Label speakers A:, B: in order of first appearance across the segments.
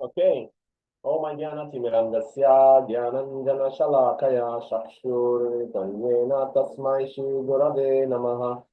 A: Okay. Om Jnanatimirandasya Jnananjana Shalakaya Chakshurmitanyena Tasmai Shri Gurave Namaha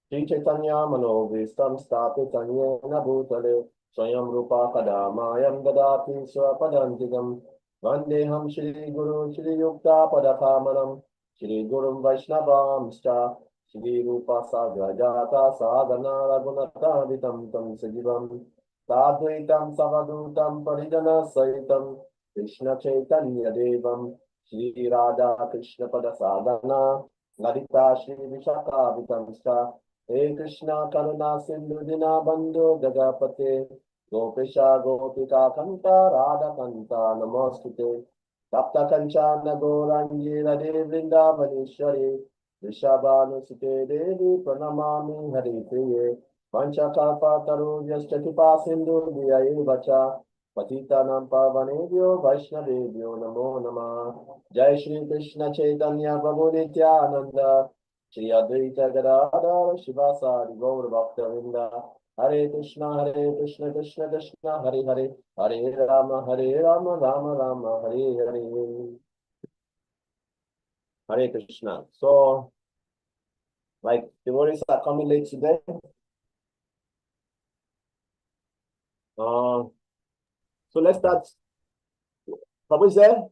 A: Shri Chaitanya Manovistam Stapitanyena Bhutale Swayam Rupa Kadamayam Dadati Swapadantikam Vandeham Shri Guru Shri Yukta Padakamanam Shri Gurum Vaishnavamscha Shri Rupa Sagrajata Sadhana Raghunatha Vitam Tam Sajivam Sadvaitam Savadutam Parijana Saitam Krishna Chaitanya Devam Shri Radha Krishna Pada Sadhana Lalita Shri Vishaka Vitamsta He Krishna Karuna Sindhu Dina Bandhu Gagapate Gopisha Gopika Kanta Radha Kanta Namostute Tapta Kanchana Gorangi Radhe Vrindavanishwari Vishabhanusute Devi Pranamami Hari Priye Panchakalpa Tarujyascha Kripa Sindhu Vyaivacha Patitanam Pavanebhyo Vaishnavebhyo Namo Namah Jai Shri Krishna Chaitanya Prabhu Nityananda Shri Advaita Gadadhar Shivasari Gaur Bhaktavinda Hare Krishna Krishna Krishna Hare Hare Hare Rama Rama Rama Hare Hare Hare Krishna. So, like, devotees are coming late today. So let's start. Prabhu is there?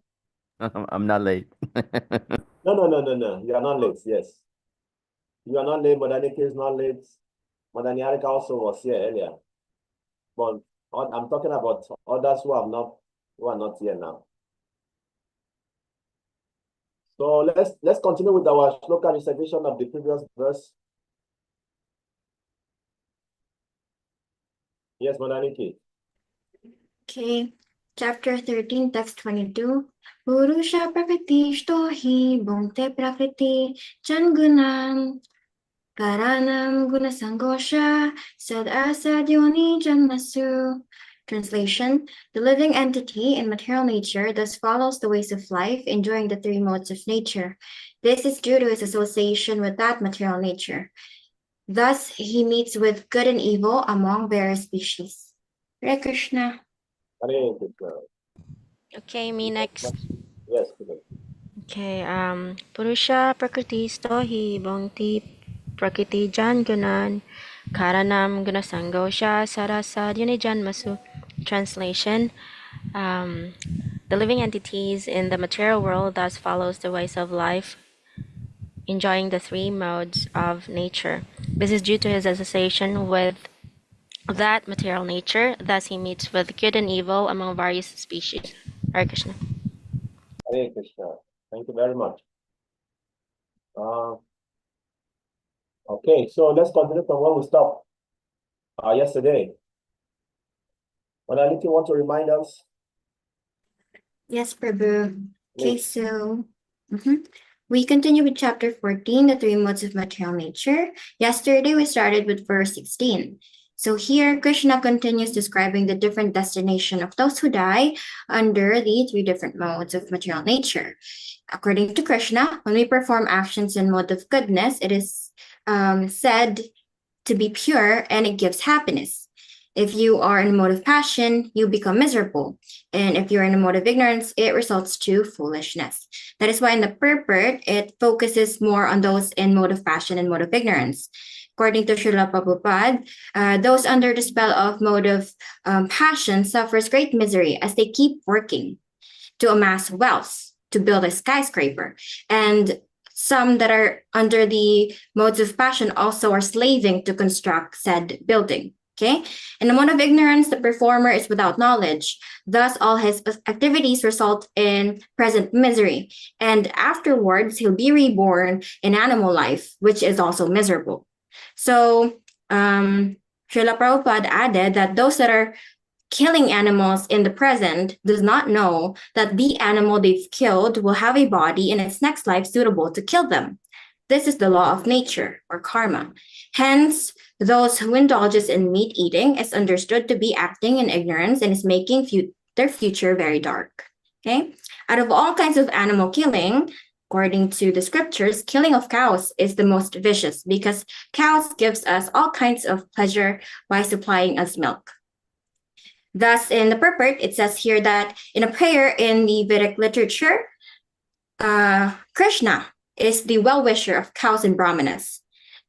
B: I'm not late.
A: No. You are not late. Yes. You are not late. Madaniki is not late. Madani Harika also was here earlier. But I'm talking about others who are not here now. So let's continue with our shloka recitation of the previous verse. Yes, Madaniki.
C: Okay. Chapter 13, text 22. Purusha prakriti shtohi bhunte prakriti changunan karanam gunasangosha sad asad yoni janmasu. Translation: the living entity in material nature thus follows the ways of life, enjoying the three modes of nature. This is due to his association with that material nature. Thus, he meets with good and evil among various species. Hare Krishna.
A: Hare Krishna.
D: Okay, me next.
A: Yes,
D: Okay, Purusha Prakriti Stohi Bhakti Prakriti Jan Gunan Karanam Gunasangosha Sarasad Yunijanmasu. Translation: the living entities in the material world thus follows the ways of life, enjoying the three modes of nature. This is due to his association with that material nature. Thus, he meets with good and evil among various species. Hare Krishna.
A: Hare Krishna. Thank you very much. Okay, so let's continue from where we stopped yesterday. Madani, you want to remind us?
C: Yes, Prabhu. Okay, so we continue with chapter 14, the three modes of material nature. Yesterday, we started with verse 16. So here, Krishna continues describing the different destination of those who die under the three different modes of material nature. According to Krishna, when we perform actions in mode of goodness, it is said to be pure and it gives happiness. If you are in a mode of passion, you become miserable. And if you're in a mode of ignorance, it results to foolishness. That is why in the purport, it focuses more on those in mode of passion and mode of ignorance. According to Srila Prabhupada, those under the spell of mode of passion suffers great misery as they keep working to amass wealth, to build a skyscraper. And some that are under the modes of passion also are slaving to construct said building. Okay. In the mode of ignorance, the performer is without knowledge. Thus, all his activities result in present misery. And afterwards, he'll be reborn in animal life, which is also miserable. So, Srila Prabhupada added that those that are killing animals in the present does not know that the animal they've killed will have a body in its next life suitable to kill them. This is the law of nature, or karma. Hence, those who indulges in meat eating is understood to be acting in ignorance and is making their future very dark. Okay? Out of all kinds of animal killing, according to the scriptures, killing of cows is the most vicious because cows gives us all kinds of pleasure by supplying us milk. Thus, in the purport, it says here that in a prayer in the Vedic literature, Krishna is the well-wisher of cows and brahmanas,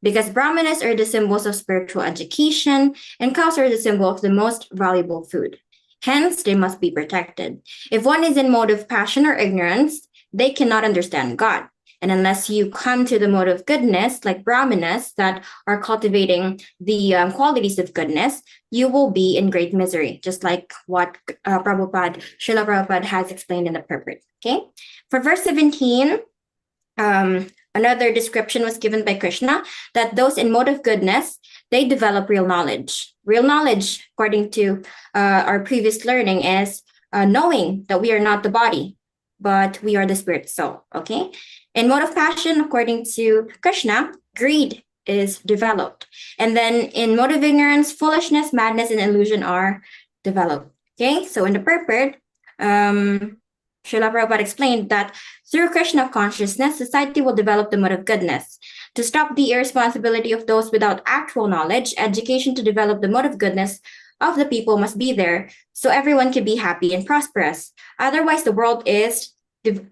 C: because brahmanas are the symbols of spiritual education and cows are the symbol of the most valuable food. Hence, they must be protected. If one is in mode of passion or ignorance, they cannot understand God. And unless you come to the mode of goodness, like brahmanas that are cultivating the qualities of goodness, you will be in great misery, just like what Srila Prabhupada has explained in the purport. Okay, for verse 17, another description was given by Krishna that those in mode of goodness, they develop real knowledge. Real knowledge, according to our previous learning, is knowing that we are not the body, but we are the spirit soul. Okay. In mode of passion, according to Krishna, greed is developed. And then in mode of ignorance, foolishness, madness, and illusion are developed. Okay, so in the purport, Srila Prabhupada explained that through Krishna consciousness, society will develop the mode of goodness. To stop the irresponsibility of those without actual knowledge, education to develop the mode of goodness of the people must be there so everyone can be happy and prosperous. Otherwise, the world is, the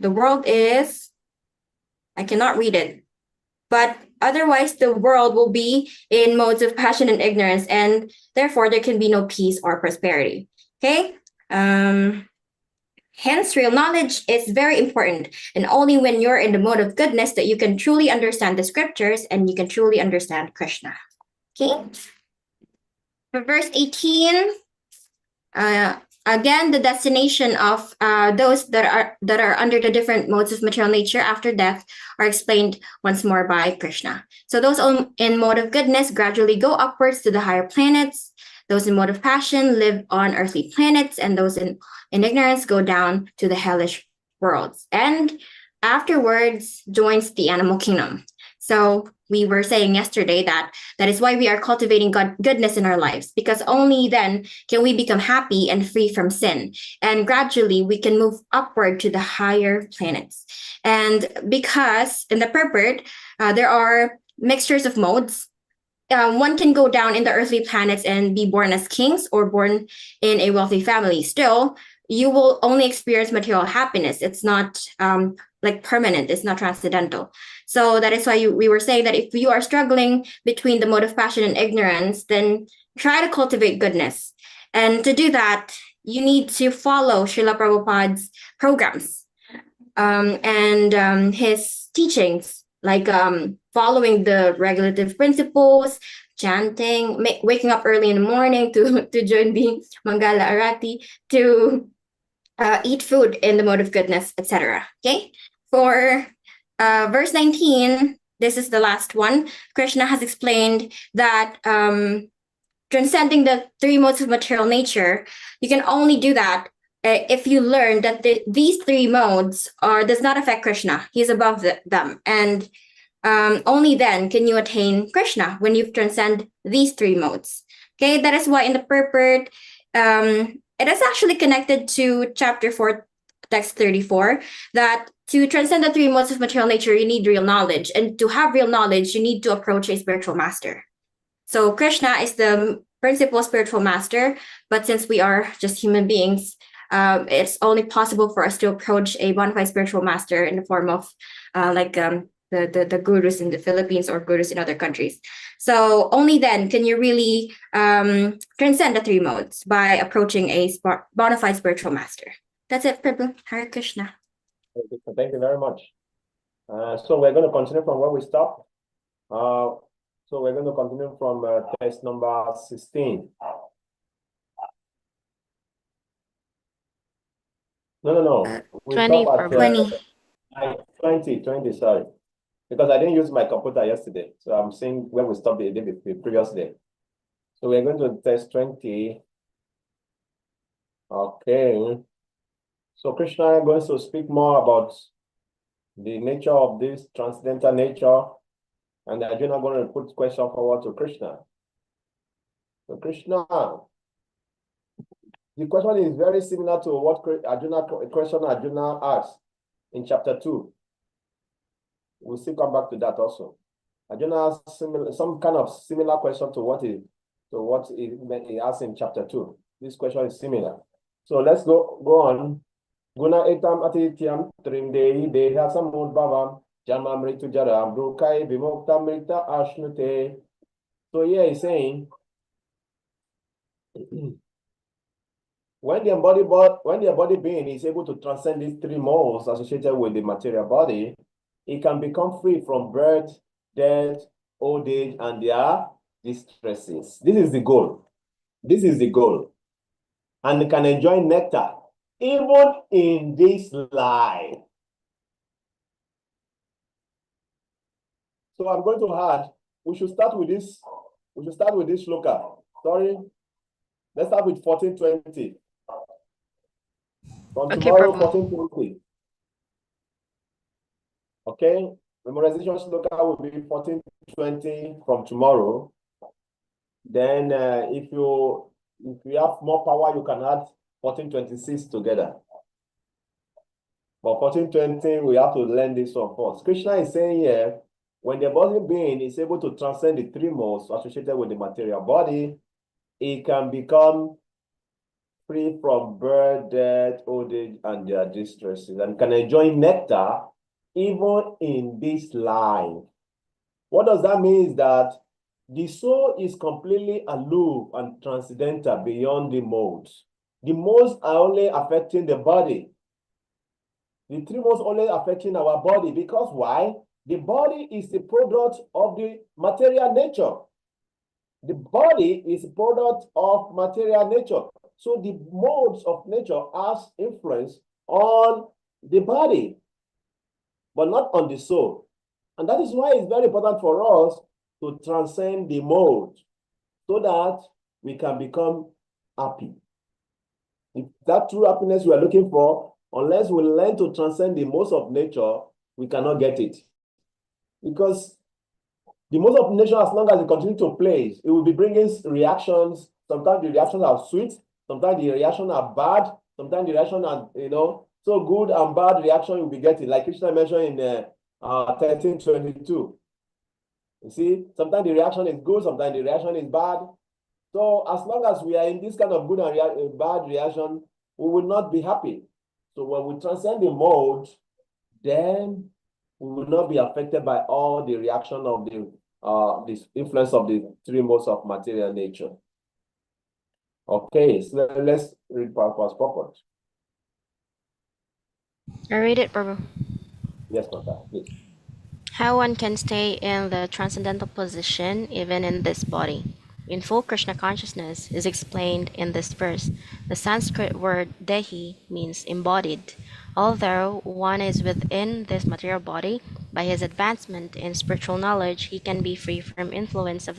C: world is, I cannot read it, but otherwise the world will be in modes of passion and ignorance, and therefore there can be no peace or prosperity. Okay? Hence, real knowledge is very important, and only when you're in the mode of goodness that you can truly understand the scriptures and you can truly understand Krishna. Okay? For verse 18, again, the destination of those that are under the different modes of material nature after death are explained once more by Krishna. So those in mode of goodness gradually go upwards to the higher planets. Those in mode of passion live on earthly planets, and those in ignorance go down to the hellish worlds. And afterwards joins the animal kingdom. So we were saying yesterday that is why we are cultivating goodness in our lives, because only then can we become happy and free from sin. And gradually we can move upward to the higher planets. And because in the purport, there are mixtures of modes. One can go down in the earthly planets and be born as kings or born in a wealthy family. Still, you will only experience material happiness. It's not like permanent. It's not transcendental. So that is why we were saying that if you are struggling between the mode of passion and ignorance, then try to cultivate goodness. And to do that, you need to follow Srila Prabhupada's programs and his teachings, like following the regulative principles, chanting, waking up early in the morning to join the Mangala Arati, to eat food in the mode of goodness, etc. Okay, for verse 19, this is the last one. Krishna has explained that transcending the three modes of material nature, you can only do that if you learn that these three modes does not affect Krishna. He's above them. And only then can you attain Krishna, when you've transcend these three modes. Okay, that is why in the purport, it is actually connected to chapter 4, text 34, that to transcend the three modes of material nature, you need real knowledge. And to have real knowledge, you need to approach a spiritual master. So Krishna is the principal spiritual master, but since we are just human beings, it's only possible for us to approach a bona fide spiritual master in the form of the gurus in the Philippines or gurus in other countries. So only then can you really transcend the three modes, by approaching a bona fide spiritual master. That's it, Prabhu. Hare Krishna.
A: Thank you very much. So we're going to continue from where we stopped. So we're going to continue from text number 16. No. We
D: 20,
A: stop at
C: 20.
A: sorry. Because I didn't use my computer yesterday. So I'm seeing where we stopped the previous day. So we're going to test 20. Okay. So Krishna is going to speak more about the nature of this transcendental nature, and Arjuna is going to put question forward to Krishna. So Krishna, the question is very similar to what Arjuna asked in chapter 2. We'll still come back to that also. Arjuna asked some kind of similar question to what he So what he asked in chapter 2. This question is similar. So let's go on. Guna etam atitiam trimdei deha samudbhavam janma mritu jara brukai vimukta mrita ashnute. So here he's saying when the body being is able to transcend these three modes associated with the material body, it can become free from birth, death, old age, and their distresses. This is the goal. This is the goal. And it can enjoy nectar even in this life. So I'm going to add, we should start with this shloka. Sorry. Let's start with 1420. From
D: Okay,
A: tomorrow,
D: Prabhu.
A: 1420. Okay? Memorization shloka will be 1420 from tomorrow. Then if you have more power, you can add 1426 together. But 1420, we have to learn this one first. Krishna is saying here, when the body being is able to transcend the three modes associated with the material body, it can become free from birth, death, old age, and their distresses, and can enjoy nectar even in this life. What does that mean? Is that the soul is completely aloof and transcendental beyond the modes. The modes are only affecting the body. The three modes only affecting our body, because why? The body is the product of the material nature. The body is a product of material nature. So the modes of nature has influence on the body, but not on the soul. And that is why it's very important for us to transcend the mode so that we can become happy. If that true happiness we are looking for, unless we learn to transcend the modes of nature, we cannot get it. Because the modes of nature, as long as it continues to play, it will be bringing reactions. Sometimes the reactions are sweet, sometimes the reactions are bad, sometimes the reactions are, so good and bad reaction you'll be getting, like Krishna mentioned in 13:22. You see, sometimes the reaction is good, sometimes the reaction is bad. So as long as we are in this kind of good and bad reaction, we will not be happy. So when we transcend the mode, then we will not be affected by all the reaction of this influence of the three modes of material nature. Okay, so let's read Prabhupada's purport.
D: I read it, Prabhu.
A: Yes, Mata, please.
D: How one can stay in the transcendental position even in this body. In full Krishna consciousness is explained in this verse. The Sanskrit word dehi means embodied. Although one is within this material body, by his advancement in spiritual knowledge, he can be free from influence of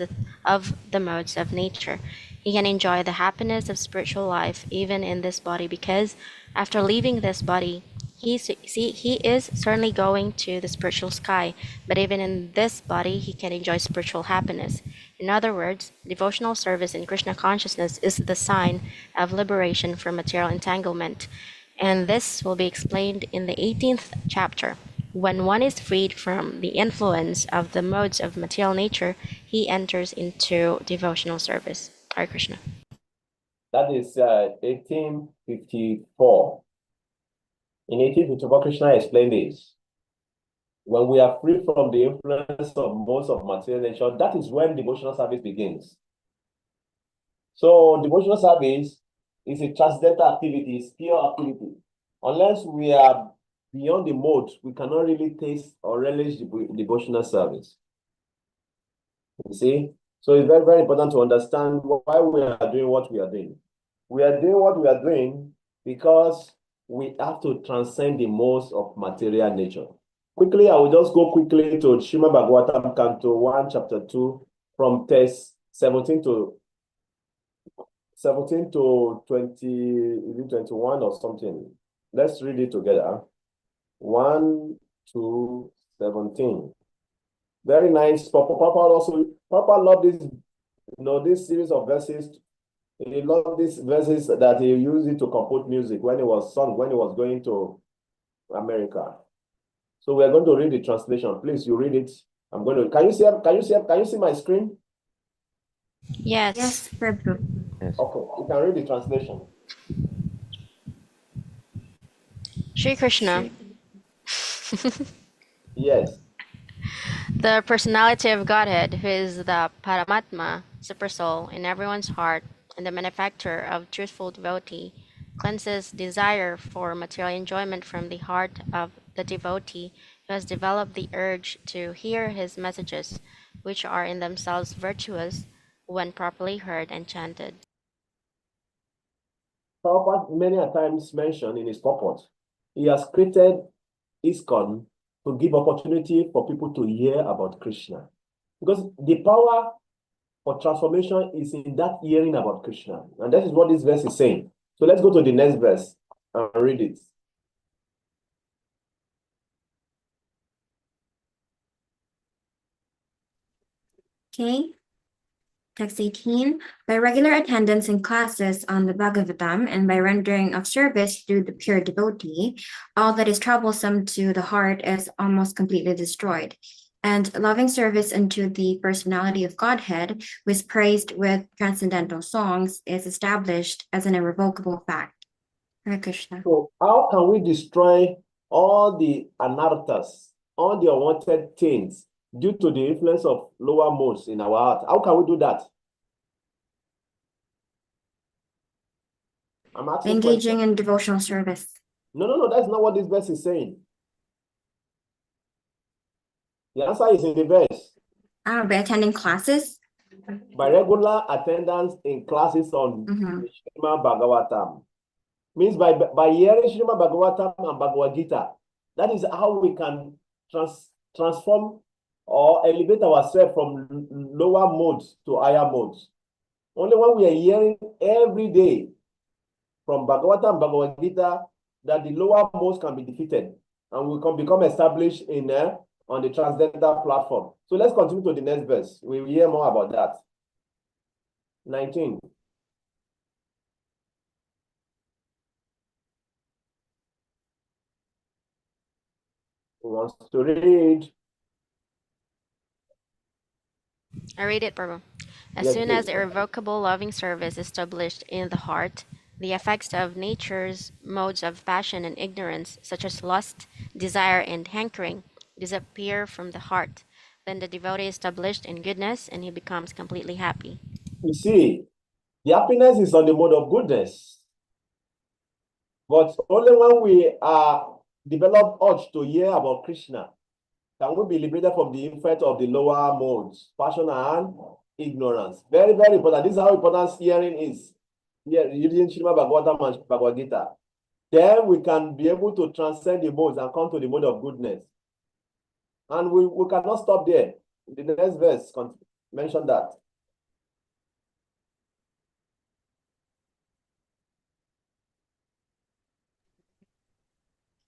D: the modes of nature. He can enjoy the happiness of spiritual life even in this body because, after leaving this body, he is certainly going to the spiritual sky, but even in this body, he can enjoy spiritual happiness. In other words, devotional service in Krishna consciousness is the sign of liberation from material entanglement. And this will be explained in the 18th chapter. When one is freed from the influence of the modes of material nature, he enters into devotional service. Hare Krishna.
A: That is 1854. In 1854, Krishna explained this. When we are free from the influence of modes of material nature, that is when devotional service begins. So devotional service is a transcendental activity, it's pure activity. Unless we are beyond the mode, we cannot really taste or relish the devotional service. You see? So it's very, very important to understand why we are doing what we are doing. We are doing what we are doing because we have to transcend the modes of material nature. Quickly, I will just go quickly to Srimad Bhagavatam, Canto 1, Chapter 2, from text 17 to 21 or something. Let's read it together. 1 to 17. Very nice. Papa loved this, this series of verses. He loved these verses that he used it to compose music when he was going to America. So we are going to read the translation. Please, you read it. I'm going to. Can you see my screen?
D: Yes.
C: Yes, Prabhu.
B: Yes.
A: Okay, you can read the translation.
D: Shri Krishna,
A: Yes.
D: the personality of Godhead, who is the Paramatma, Supersoul, in everyone's heart, and the manufacturer of truthful devotee, cleanses desire for material enjoyment from the heart of the devotee who has developed the urge to hear his messages, which are in themselves virtuous when properly heard and chanted.
A: Prabhupada many a times mentioned in his purport, he has created ISKCON to give opportunity for people to hear about Krishna. Because the power for transformation is in that hearing about Krishna. And that is what this verse is saying. So let's go to the next verse and read it.
C: Okay. Text 18. By regular attendance in classes on the Bhagavatam and by rendering of service to the pure devotee, all that is troublesome to the heart is almost completely destroyed. And loving service unto the personality of Godhead, who is praised with transcendental songs, is established as an irrevocable fact. Hare Krishna.
A: So how can we destroy all the anarthas, all the unwanted things due to the influence of lower modes in our heart? How can we do that? I'm asking
C: Engaging
A: question.
C: in devotional service.
A: No, that's not what this verse is saying. The answer is in the verse.
C: By attending classes.
A: By regular attendance in classes on
C: Mhm.
A: the Srimad Bhagavatam. Means by hearing Srimad Bhagavatam and Bhagavad Gita, that is how we can transform or elevate ourselves from lower modes to higher modes. Only when we are hearing every day from Bhagavatam and Bhagavad Gita that the lower modes can be defeated and we can become established in on the transcendental platform. So let's continue to the next verse. We will hear more about that. 19. Who wants to read?
D: I read it, Prabhu. As
A: Yes,
D: soon as
A: please.
D: irrevocable loving service is established in the heart, the effects of nature's modes of passion and ignorance, such as lust, desire, and hankering, disappear from the heart. Then the devotee is established in goodness and he becomes completely happy.
A: You see, the happiness is on the mode of goodness. But only when we are develop urge to hear about Krishna can we be liberated from the effect of the lower modes, passion and ignorance. Very, very important. This is how important hearing is. Here, using Srimad Bhagavatam and Bhagavad Gita. Then we can be able to transcend the modes and come to the mode of goodness. And we cannot stop there. The next verse mention that.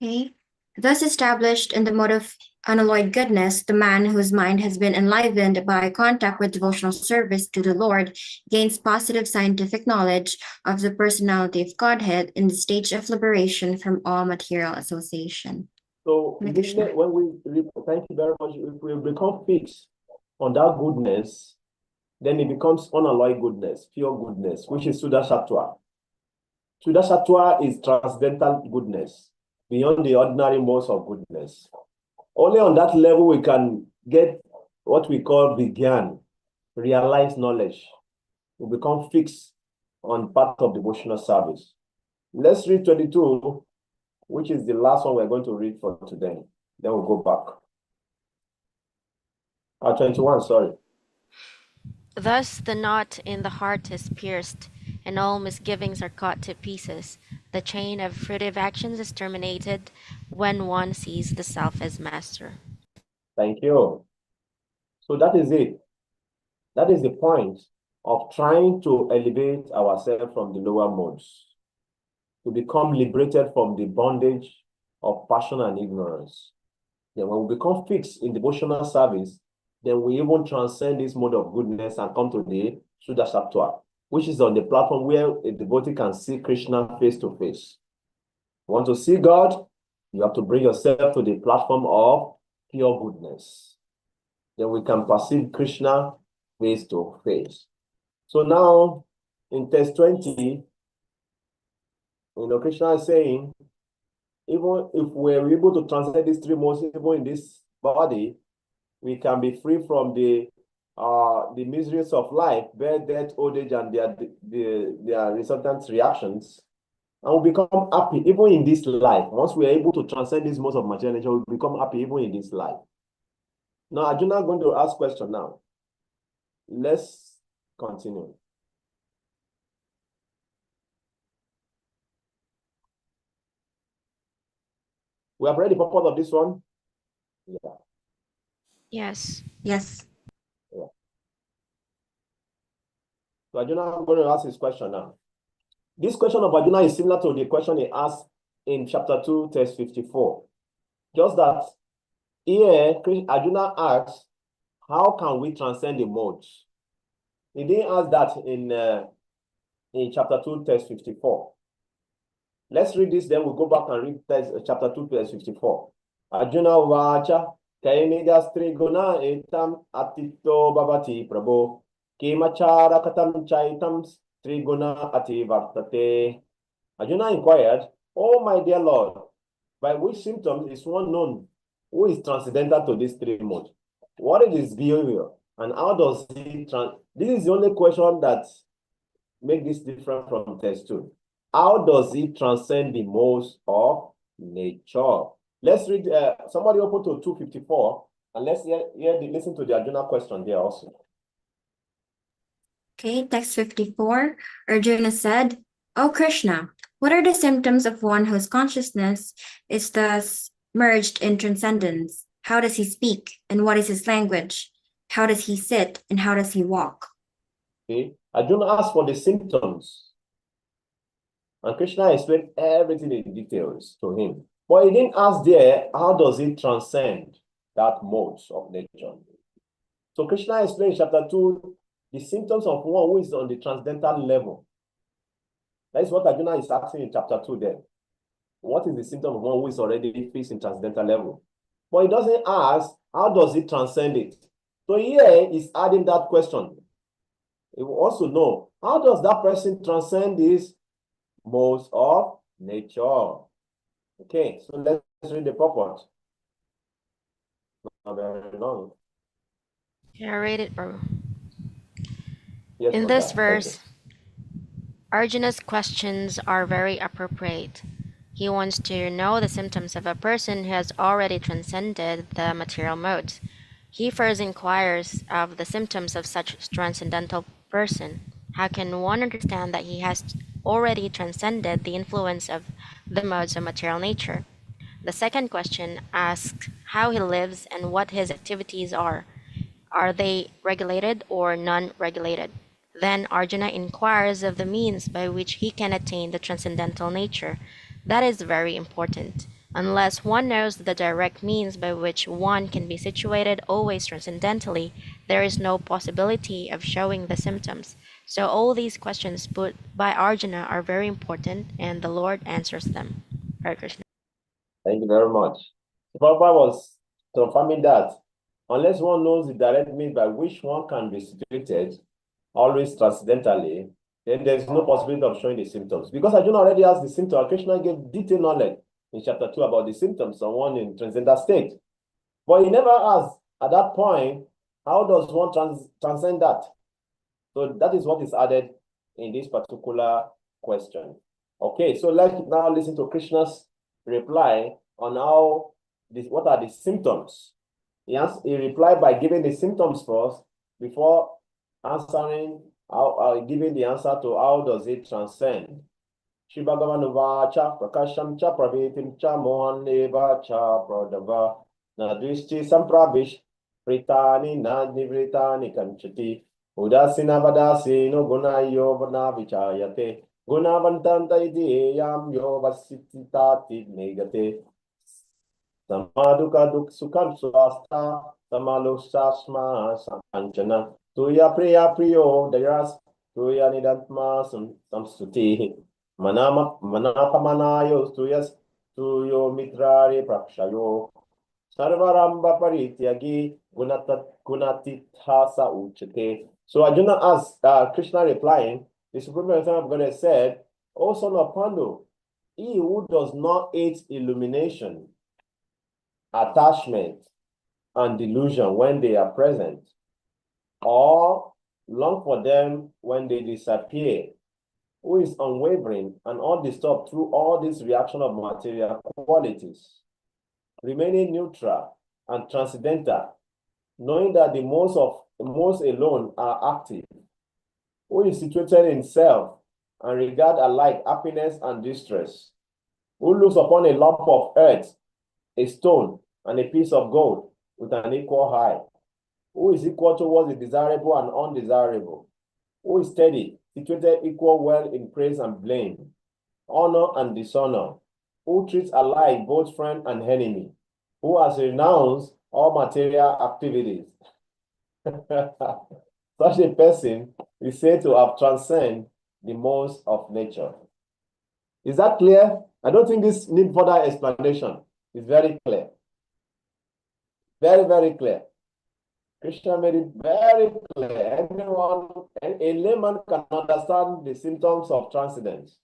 C: Okay. Thus established in the mode of unalloyed goodness, the man whose mind has been enlivened by contact with devotional service to the Lord gains positive scientific knowledge of the personality of Godhead in the stage of liberation from all material association.
A: So
C: Hare Krishna.
A: when thank you very much, if we become fixed on that goodness, then it becomes unalloyed goodness, pure goodness, which is Sudasattva. Sudasattva is transcendental goodness, beyond the ordinary modes of goodness. Only on that level we can get what we call Vigyan, realized knowledge. We become fixed on part of devotional service. Let's read 22, which is the last one we're going to read for today. Then we'll go back. 21, sorry.
D: Thus the knot in the heart is pierced, and all misgivings are cut to pieces. The chain of fruitive actions is terminated when one sees the self as master.
A: Thank you. So that is it. That is the point of trying to elevate ourselves from the lower modes, to become liberated from the bondage of passion and ignorance. Then when we become fixed in devotional service, then we even transcend this mode of goodness and come to the Sudasattva, which is on the platform where a devotee can see Krishna face to face. You want to see God, you have to bring yourself to the platform of pure goodness. Then we can perceive Krishna face to face. So now in text 20, Krishna is saying, even if we're able to transcend these three modes, even in this body, we can be free from the miseries of life, birth, death, old age, and their resultant reactions, and we'll become happy even in this life. Once we are able to transcend these modes of material nature, we'll become happy even in this life. Now, Arjuna is going to ask question now. Let's continue. We have read the purpose of this one? Yeah.
D: Yes.
C: Yes.
A: So Arjuna is going to ask his question now. This question of Arjuna is similar to the question he asked in chapter 2, text 54. Just that here, Arjuna asks, how can we transcend the modes? He didn't ask that in chapter 2, text 54. Let's read this, then we'll go back and read chapter 2, text 54. Arjuna vacha kainigas guna etam atito babati prabho kimachara katam chaitam triguna ati vartate. Arjuna inquired, "Oh, my dear Lord, by which symptoms is one known who is transcendental to these three modes? What is his behavior? And how does he This is the only question that makes this different from test 2. How does he transcend the modes of nature?" Let's read, somebody open to 254, and let's listen to the Arjuna question there also.
C: Okay, text 54. Arjuna said, "O Krishna, what are the symptoms of one whose consciousness is thus merged in transcendence? How does he speak? And what is his language? How does he sit? And how does he walk?"
A: Okay, Arjuna asked for the symptoms, and Krishna explained everything in details to him. But he didn't ask there, how does he transcend that modes of nature? So Krishna explained in chapter 2 the symptoms of one who is on the transcendental level. That is what Arjuna is asking in chapter 2 there. What is the symptom of one who is already fixed in transcendental level? But he doesn't ask, how does he transcend it? So here he's adding that question. He will also know, how does that person transcend these modes of nature? Okay, so let's read the purport. Not very long.
D: Yeah, read it, Prabhu.
A: Yes,
D: In
A: Mother.
D: this verse, Arjuna's questions are very appropriate. He wants to know the symptoms of a person who has already transcended the material modes. He first inquires of the symptoms of such transcendental person. How can one understand that he has already transcended the influence of the modes of material nature? The second question asks how he lives and what his activities are. Are they regulated or non-regulated? Then Arjuna inquires of the means by which he can attain the transcendental nature. That is very important. Unless one knows the direct means by which one can be situated always transcendentally, there is no possibility of showing the symptoms. So all these questions put by Arjuna are very important, and the Lord answers them. Hare Krishna.
A: Thank you very much. Prabhupada was confirming that unless one knows the direct means by which one can be situated, always transcendentally, then there's no possibility of showing the symptoms. Because Arjuna already has the symptoms, Krishna gave detailed knowledge in chapter 2 about the symptoms of one in transcendental state. But he never asked at that point, how does one transcend that? So that is what is added in this particular question. Okay, so let's now listen to Krishna's reply on what are the symptoms. He replied by giving the symptoms first before answering, giving the answer to how does it transcend. Shri Bhagavan Vacha Prakasham Cha Pravitim Cha Mohan Eva Cha Pradava Nadrishti Sampravish Pritani Nadnivritani Kanchati Udasina Vadasino Gunayo Vana Vichayate Gunavantanta Idiyam Yo Vasitati Negate Samaduka Duk Sukam Swasta Samalosasma Sanchana Tuya Priya Priyo Dayas Tuya Nidantma Samstuti Manapamanayo Tuyas Tuyo Mitrari Prakshayo Sarvaramba Parityagi Gunatithasa Uchate So Arjuna asked, Krishna replying, the Supreme Personality of Godhead said, O son of Pandu, he who does not hate illumination, attachment, and delusion when they are present, or long for them when they disappear, who is unwavering and undisturbed through all this reaction of material qualities, remaining neutral and transcendental, knowing that the most alone are active, who is situated in self and regard alike happiness and distress, who looks upon a lump of earth, a stone, and a piece of gold with an equal eye, who is equal towards the desirable and undesirable, who is steady, situated equal well in praise and blame, honor and dishonor, who treats alike both friend and enemy, who has renounced all material activities. Such a person is said to have transcended the most of nature. Is that clear? I don't think this needs further explanation. It's very clear. Very, very clear. Krishna made it very clear. Anyone, a layman can understand the symptoms of transcendence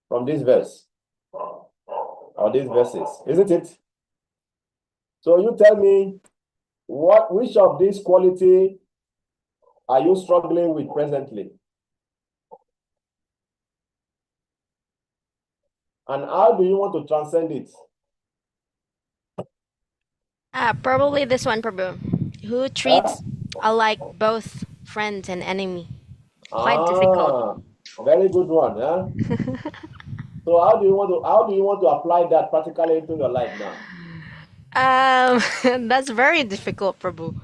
A: from this verse or these verses, isn't it? So you tell me, which of these qualities are you struggling with presently? And how do you want to transcend it?
D: Probably this one, Prabhu. Who treats alike both friends and enemy. Quite difficult.
A: Very good one, huh? So how do you want to apply that practically into your life now?
D: That's very difficult, Prabhu.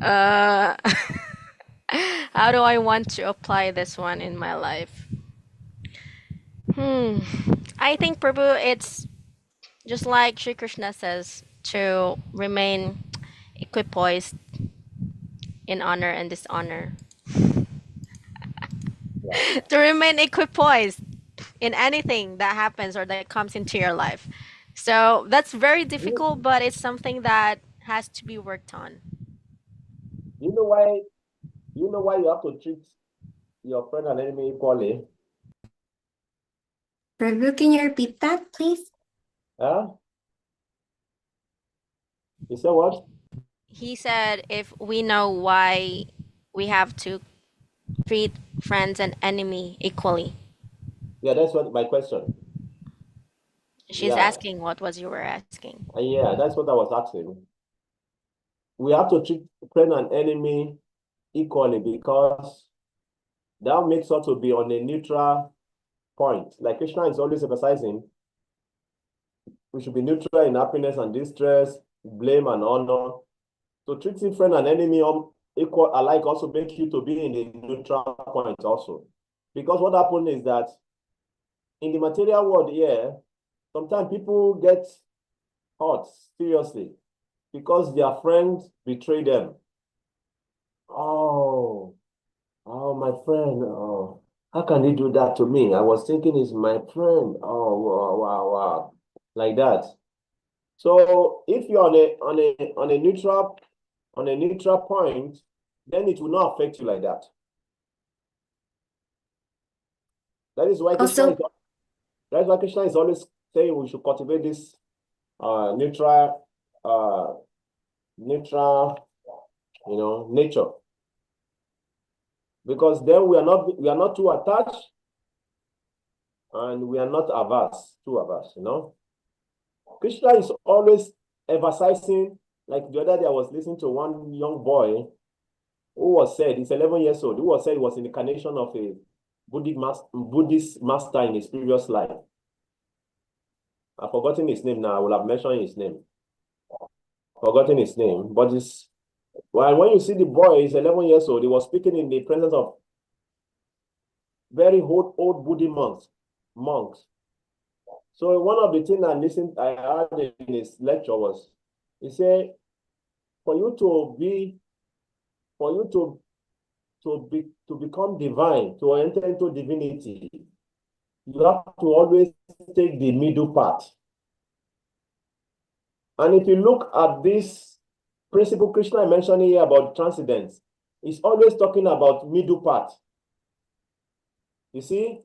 D: Uh, how do I want to apply this one in my life? I think, Prabhu, it's just like Sri Krishna says, to remain equipoised in honor and dishonor. To remain equipoised in anything that happens or that comes into your life. So that's very difficult, but it's something that has to be worked on.
A: You know why you have to treat your friend and enemy equally?
C: Prabhu, can you repeat that, please?
A: Huh? You said what?
D: He said if we know why we have to treat friends and enemy equally.
A: Yeah, that's what my question.
D: She's asking what was you were asking.
A: Yeah, that's what I was asking. We have to treat friend and enemy equally because that makes us to be on a neutral point. Like Krishna is always emphasizing, we should be neutral in happiness and distress, blame and honor. So treating friend and enemy equal alike also make you to be in a neutral point also. Because what happened is that in the material world here, sometimes people get hurt seriously because their friends betray them. Oh, my friend, how can he do that to me? I was thinking he's my friend. Oh, wow. Like that. So if you're on a neutral point, then it will not affect you like that. That's why Krishna is always saying we should cultivate this neutral, nature. Because then we are not too attached and we are not too averse, Krishna is always emphasizing, like the other day I was listening to one young boy who was said, he's 11 years old, who was said he was an incarnation of a Buddhist master in his previous life. I've forgotten his name now. I will have mentioned his name. Forgotten his name. But when you see the boy, he's 11 years old, he was speaking in the presence of very old Buddhist monks. So one of the things I heard in his lecture was, he said, for you to become divine, to enter into divinity, you have to always take the middle path. And if you look at this principle Krishna mentioned here about transcendence, is always talking about middle part. You see,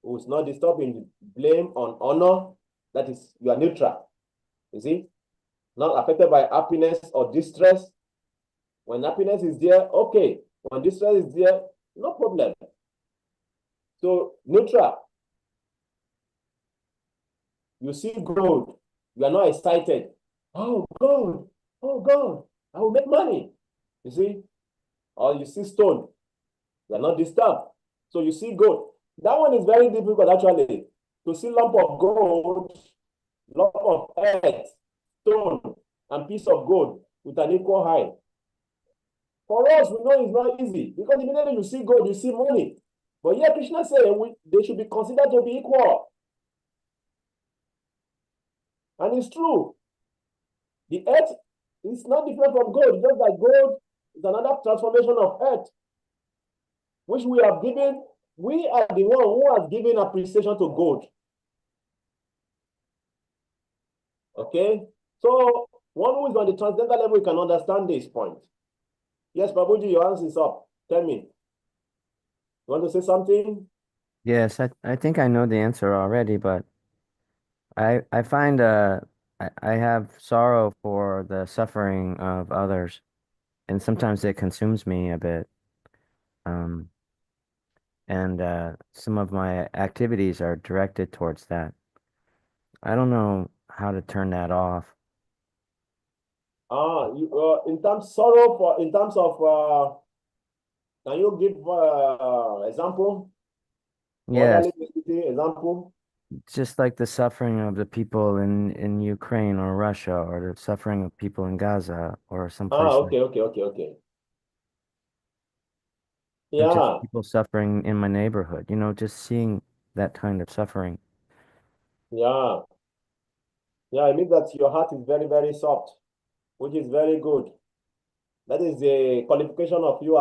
A: who is not disturbing blame on honor, that is, you are neutral. You see, not affected by happiness or distress. When happiness is there, okay. When distress is there, no problem. So neutral. You see gold, you are not excited. Oh, gold, oh, God, I will make money. You see, or you see stone, you are not disturbed. So you see gold. That one is very difficult actually. To see lump of gold, lump of earth, stone, and piece of gold with an equal height. For us, we know it's not easy because immediately you see gold, you see money. But here Krishna said they should be considered to be equal. And it's true. The earth is not different from gold, just like gold is another transformation of earth, which we have given. We are the one who has given appreciation to gold. Okay? So one who is on the transcendental level can understand this point. Yes, Babuji, your hands is up. Tell me. You want to say something?
B: Yes, I think I know the answer already, but I find I have sorrow for the suffering of others, and sometimes it consumes me a bit. Um, and some of my activities are directed towards that. I don't know how to turn that off.
A: In terms sorrow for in terms of can you give example?
B: Yes,
A: Example?
B: just like the suffering of the people in Ukraine or Russia, or the suffering of people in Gaza or someplace like,
A: Okay.
B: or just
A: Yeah,
B: people suffering in my neighborhood, just seeing that kind of suffering.
A: yeah. I mean that your heart is very, very soft, which is very good. That is the qualification of you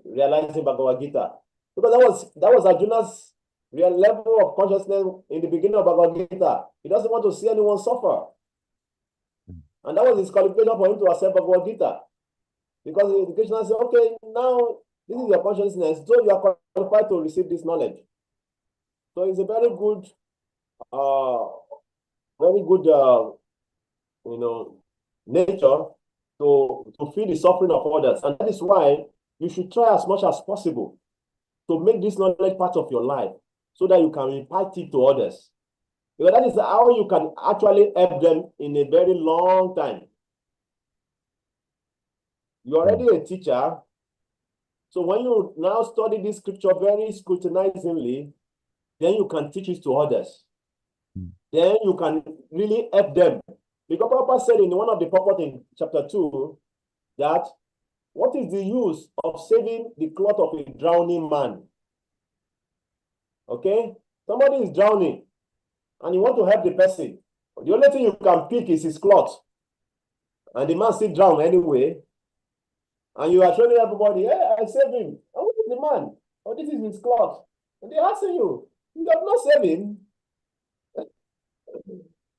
A: realizing Bhagavad Gita. Because that was Arjuna's real level of consciousness in the beginning of Bhagavad Gita. He doesn't want to see anyone suffer. And that was his qualification for him to accept Bhagavad Gita. Because the Krishna said, okay, now this is your consciousness, so you are qualified to receive this knowledge. So it's a very good, nature to feel the suffering of others. And that is why you should try as much as possible to make this knowledge part of your life so that you can impart it to others. Because that is how you can actually help them in a very long time. You're already a teacher. So when you now study this scripture very scrutinizingly, then you can teach it to others. Then you can really help them. Because Papa said in one of the purport in chapter 2 that what is the use of saving the cloth of a drowning man? Okay? Somebody is drowning and you want to help the person. The only thing you can pick is his cloth. And the man still drown anyway. And you are showing everybody, hey, I saved him. And what is the man? Oh, this is his cloth. And they're asking you, you have not saved him.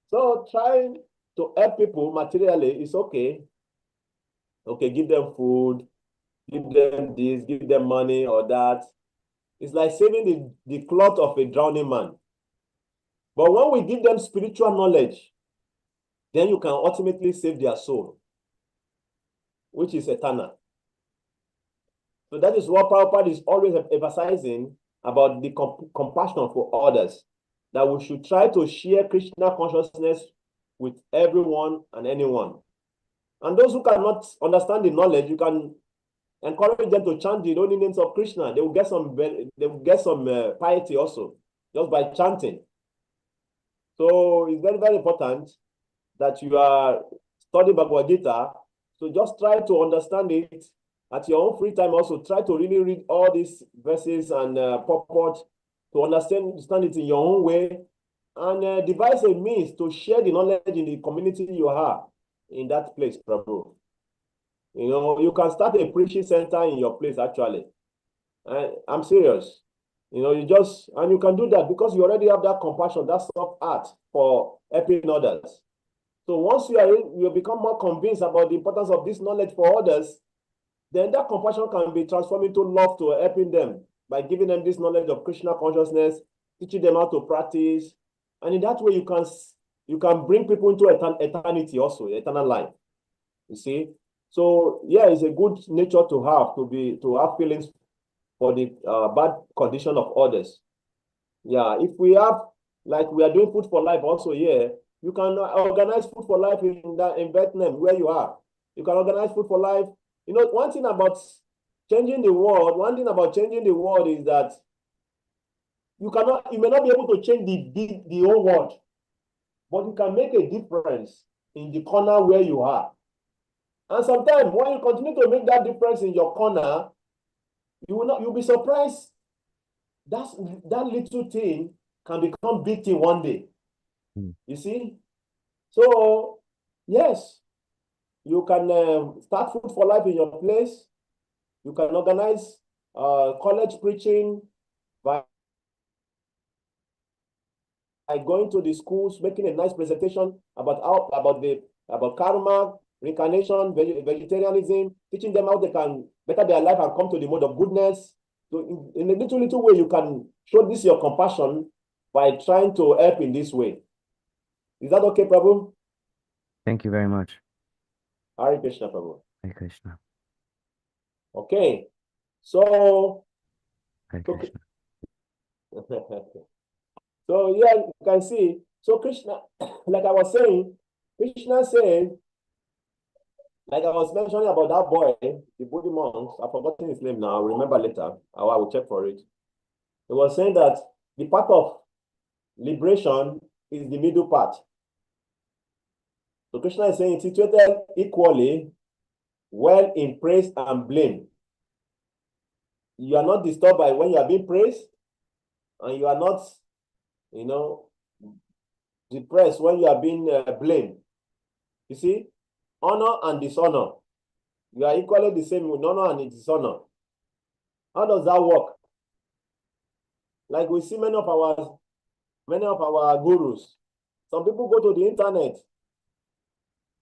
A: So trying to help people materially is okay. Okay, give them food, give them this, give them money or that. It's like saving the cloth of a drowning man. But when we give them spiritual knowledge, then you can ultimately save their soul, which is eternal. So that is what Prabhupada is always emphasizing about the compassion for others, that we should try to share Krishna consciousness with everyone and anyone. And those who cannot understand the knowledge, you can encourage them to chant the holy names of Krishna. They will get some piety also, just by chanting. So it's very, very important that you are studying Bhagavad Gita. So just try to understand it at your own free time. Also, try to really read all these verses and purport to understand it in your own way, and devise a means to share the knowledge in the community you are in that place, Prabhu. You can start a preaching center in your place, actually. I'm serious. You can do that because you already have that compassion, that soft heart for helping others. So once you become more convinced about the importance of this knowledge for others, then that compassion can be transformed into love to helping them by giving them this knowledge of Krishna consciousness, teaching them how to practice. And in that way, you can bring people into eternity also, eternal life. You see? So yeah, it's a good nature to have feelings for the bad condition of others. Yeah, if we have, like we are doing Food for Life also here, you can organize Food for Life in Vietnam, where you are. You can organize Food for Life. You know, one thing about changing the world is that you may not be able to change the whole world, but you can make a difference in the corner where you are. And sometimes when you continue to make that difference in your corner, you'll be surprised that little thing can become big thing one day. You see? So yes, you can start Food for Life in your place. You can organize college preaching by going to the schools, making a nice presentation about karma, reincarnation, vegetarianism, teaching them how they can better their life and come to the mode of goodness. So in a little way, you can show this your compassion by trying to help in this way. Is that okay, Prabhu?
B: Thank you very much.
A: Hare Krishna, Prabhu.
B: Hare Krishna.
A: Okay. So
B: Hare Krishna.
A: So yeah, you can see. So Krishna, like I was saying, Krishna said, like I was mentioning about that boy, the Buddha monk, I've forgotten his name now, I'll remember later, or I will check for it. He was saying that the path of liberation is the middle path. So Krishna is saying, situated equally, well in praise and blame. You are not disturbed by when you are being praised, and you are not, depressed when you are being blamed. You see, honor and dishonor. You are equally the same with honor and dishonor. How does that work? Like we see many of our gurus. Some people go to the internet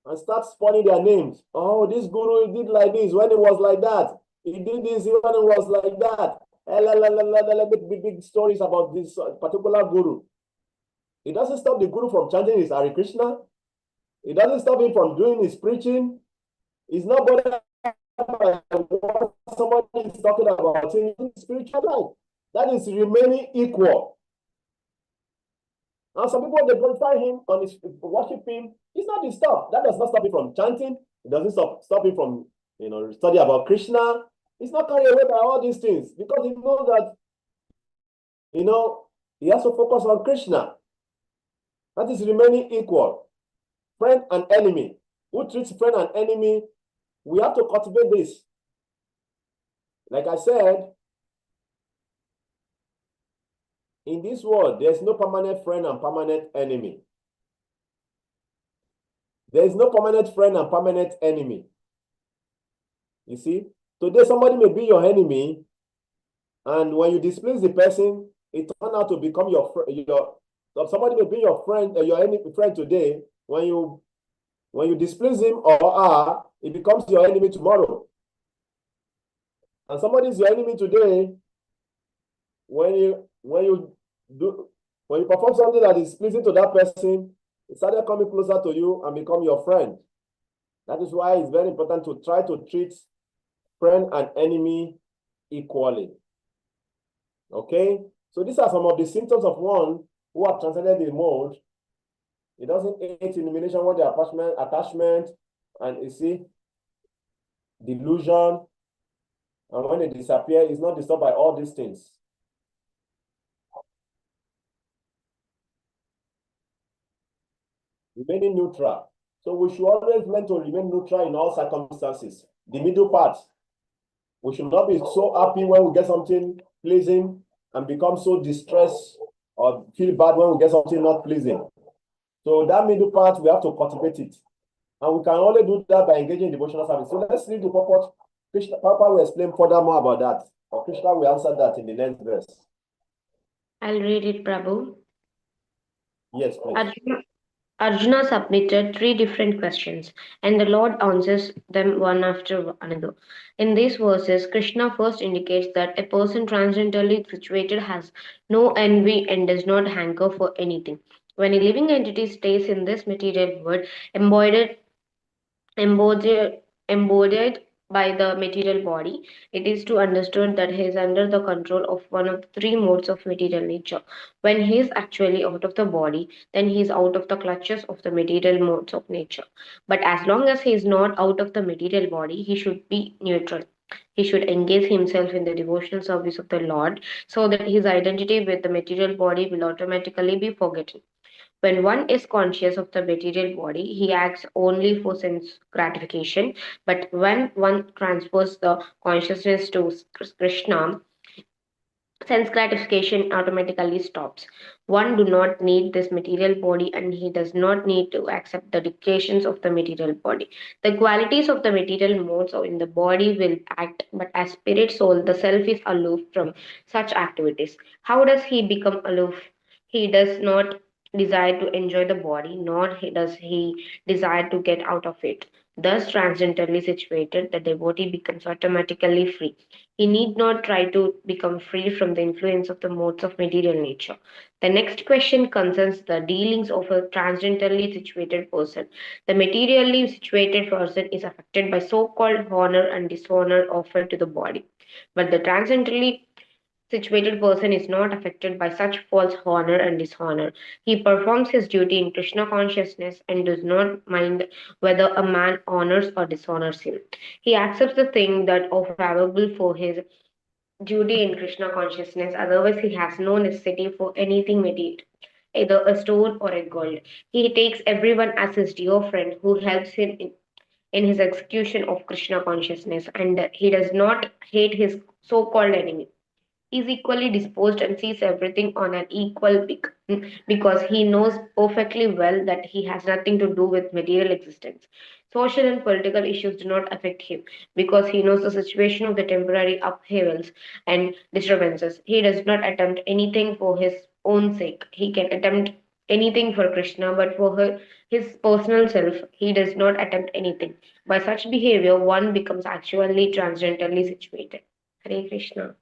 A: and start spawning their names. Oh, this guru did like this when it was like that. He did this when it was like that. Big stories about this particular guru. It doesn't stop the guru from chanting his Hare Krishna. It doesn't stop him from doing his preaching. It's not bothered by what somebody is talking about in his spiritual life. That is remaining equal. And some people, they glorify him on his worship him. It's not disturbed. That does not stop him from chanting. It doesn't stop him from study about Krishna. It's not carried away by all these things because he knows that he has to focus on Krishna. That is remaining equal. Friend and enemy. Who treats friend and enemy? We have to cultivate this. Like I said, in this world, there's no permanent friend and permanent enemy. There is no permanent friend and permanent enemy. You see, today somebody may be your enemy, and when you displease the person, it turns out to become your friend. Somebody may be your friend, your enemy friend today. When you displease him or her, it becomes your enemy tomorrow. And somebody is your enemy today. When you perform something that is pleasing to that person, it started coming closer to you and become your friend. That is why it's very important to try to treat friend and enemy equally. Okay? So these are some of the symptoms of one who have transcended the mode. It doesn't hate illumination with the attachment, and you see, delusion. And when it disappears, it's not disturbed by all these things. Remaining neutral. So we should always learn to remain neutral in all circumstances. The middle part. We should not be so happy when we get something pleasing and become so distressed or feel bad when we get something not pleasing. So that middle part, we have to cultivate it. And we can only do that by engaging in devotional service. So let's read the purport. Papa will explain further more about that. Or Krishna will answer that in the next verse.
C: I'll read it, Prabhu.
A: Yes, please.
E: Arjuna submitted three different questions, and the Lord answers them one after another. In these verses, Krishna first indicates that a person transcendently situated has no envy and does not hanker for anything. When a living entity stays in this material world, embodied embodied, embodied by the material body, it is to understood that he is under the control of one of the three modes of material nature. When he is actually out of the body, then he is out of the clutches of the material modes of nature. But as long as he is not out of the material body, he should be neutral. He should engage himself in the devotional service of the Lord so that his identity with the material body will automatically be forgotten. When one is conscious of the material body, he acts only for sense gratification. But when one transfers the consciousness to Krishna, sense gratification automatically stops. One do not need this material body and he does not need to accept the dictations of the material body. The qualities of the material modes in the body will act, but as spirit soul, the self is aloof from such activities. How does he become aloof? He does not desire to enjoy the body, nor does he desire to get out of it. Thus, transcendently situated, the devotee becomes automatically free. He need not try to become free from the influence of the modes of material nature. The next question concerns the dealings of a transcendentally situated person. The materially situated person is affected by so called honor and dishonor offered to the body. But the transcendentally situated person is not affected by such false honor and dishonor. He performs his duty in Krishna consciousness and does not mind whether a man honors or dishonors him. He accepts the thing that are favorable for his duty in Krishna consciousness, otherwise, he has no necessity for anything material, either a stone or a gold. He takes everyone as his dear friend who helps him in his execution of Krishna consciousness, and he does not hate his so called enemy. Is equally disposed and sees everything on an equal because he knows perfectly well that he has nothing to do with material existence. Social and political issues do not affect him because he knows the situation of the temporary upheavals and disturbances. He does not attempt anything for his own sake. He can attempt anything for Krishna, but for his personal self, he does not attempt anything. By such behavior, one becomes actually transcendently situated. Hare Krishna.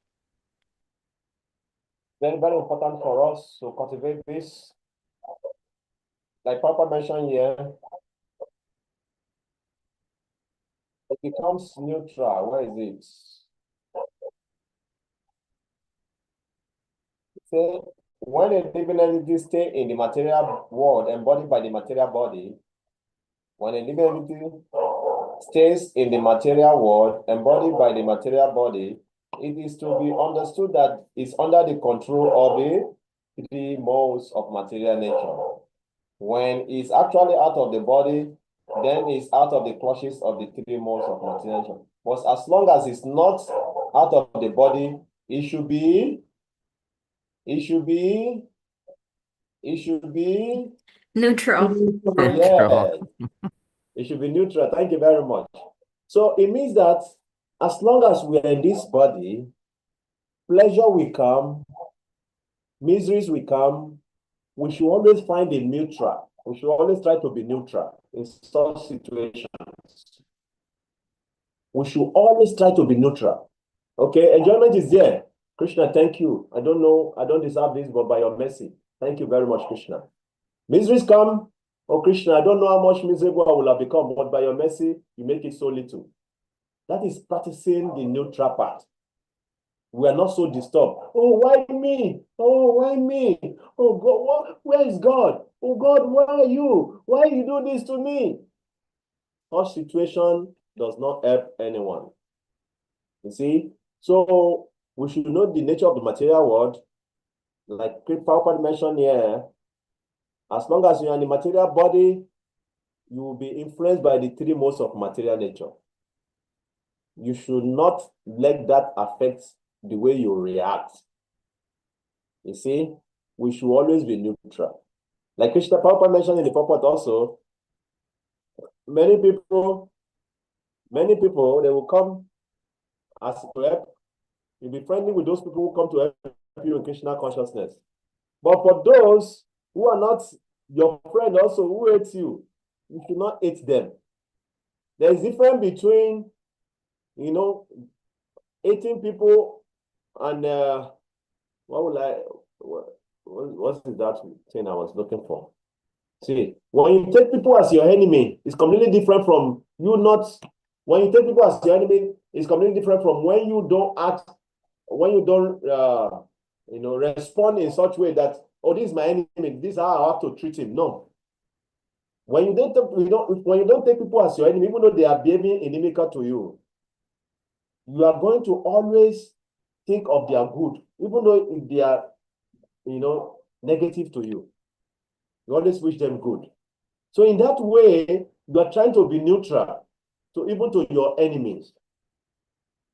A: Very, very important for us to cultivate this. Like Papa mentioned here, it becomes neutral. Where is it? Say, when a living entity stays in the material world embodied by the material body, when a living entity stays in the material world embodied by the material body, it is to be understood that it's under the control of the three modes of material nature. When it's actually out of the body, then it's out of the clutches of the three modes of material nature. But as long as it's not out of the body, it should be
C: Neutral.
A: yes. It should be neutral. Thank you very much. So it means that as long as we are in this body, pleasure will come, miseries will come. We should always find a neutral. We should always try to be neutral in such situations. We should always try to be neutral. Okay, enjoyment is there. Krishna, thank you. I don't know, I don't deserve this, but by your mercy. Thank you very much, Krishna. Miseries come. Oh, Krishna, I don't know how much miserable I will have become, but by your mercy, you make it so little. That is practicing the neutral part. We are not so disturbed. Oh, why me? Oh, why me? Oh, God, where is God? Oh, God, where are you? Why you do this to me? Such situation does not help anyone. You see? So we should know the nature of the material world. Like Prabhupada mentioned here, as long as you're in the material body, you will be influenced by the three modes of material nature. You should not let that affect the way you react. You see, we should always be neutral. Like Krishna Prabhupada mentioned in the purport also, many people, they will come as to help. You'll be friendly with those people who come to help you in Krishna consciousness. But for those who are not Your friend also who hates you, you should not hate them. There's difference between, hating people and what's that thing I was looking for? See, when you take people as your enemy, it's completely different from you not. When you take people as your enemy, it's completely different from when you don't act, when you don't, respond in such way that, oh, this is my enemy, this is how I have to treat him. No. When you don't take people as your enemy, even though they are behaving inimical to you, you are going to always think of their good, even though if they are, negative to you. You always wish them good. So in that way, you are trying to be neutral even to your enemies.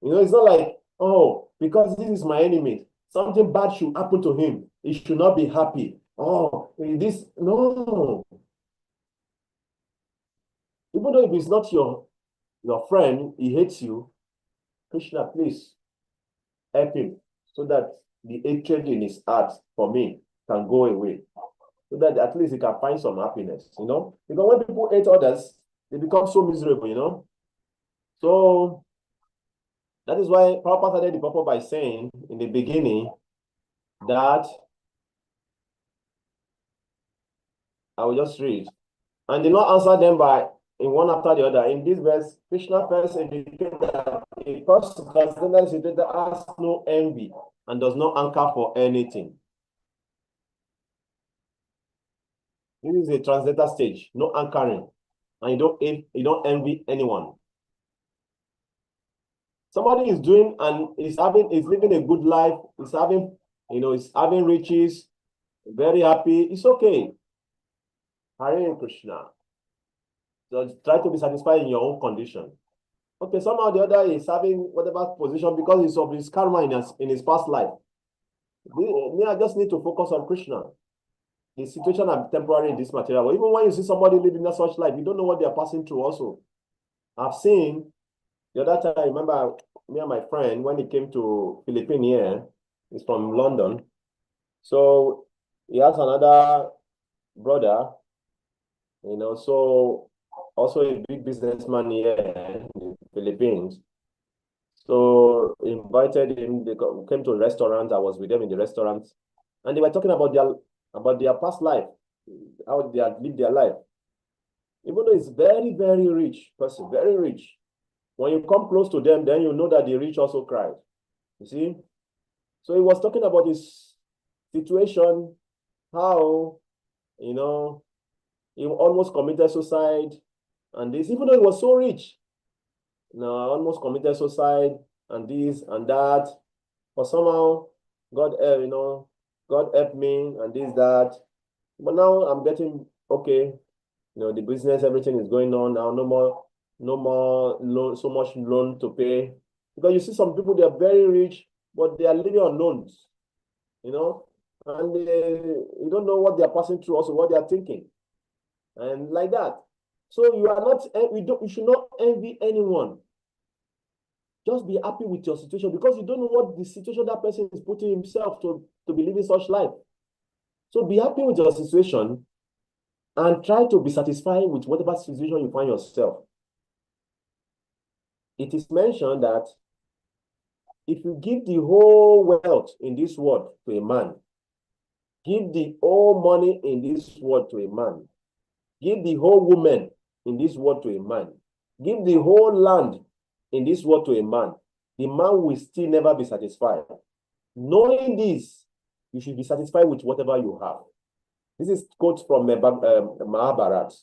A: It's not like, oh, because this is my enemy, something bad should happen to him. He should not be happy. Oh, this, no. Even though if it's not your friend, he hates you, Krishna, please help him so that the hatred in his heart for me can go away. So that at least he can find some happiness, Because when people hate others, they become so miserable, So that is why Prabhupada started the purpose by saying in the beginning that, I will just read, and did not answer them by in one after the other. In this verse, Krishna first indicated that a person that has no envy and does not anchor for anything. This is a translator stage, no anchoring, and you don't envy anyone. Somebody is doing and is living a good life, is having, is having riches, very happy. It's okay. Hare Krishna. So try to be satisfied in your own condition. Okay, somehow the other is having whatever position because it's of his karma in his past life. I just need to focus on Krishna. The situation are temporary in this material. But even when you see somebody living a such life, you don't know what they are passing through also. I've seen the other time, I remember me and my friend, when he came to Philippines here, he's from London. So he has another brother, so also a big businessman here in the Philippines. So invited him, they came to a restaurant. I was with them in the restaurant, and they were talking about their past life, how they had lived their life. Even though it's very, very rich person, very rich. When you come close to them, then you know that the rich also cried. You see? So he was talking about his situation, how, he almost committed suicide, and this, even though he was so rich, almost committed suicide, and this and that. But somehow, God helped me, and this, that. But now I'm getting okay. The business, everything is going on now. No more loan, so much loan to pay. Because you see some people, they are very rich, but they are living on loans, and you don't know what they are passing through, also what they are thinking, and like that. So you should not envy anyone. Just be happy with your situation because you don't know what the situation that person is putting himself to be living such life. So be happy with your situation and try to be satisfied with whatever situation you find yourself. It is mentioned that if you give the whole wealth in this world to a man, give the whole money in this world to a man, give the whole woman in this world to a man, give the whole land in this world to a man, the man will still never be satisfied. Knowing this, you should be satisfied with whatever you have. This is quote from Mahabharata.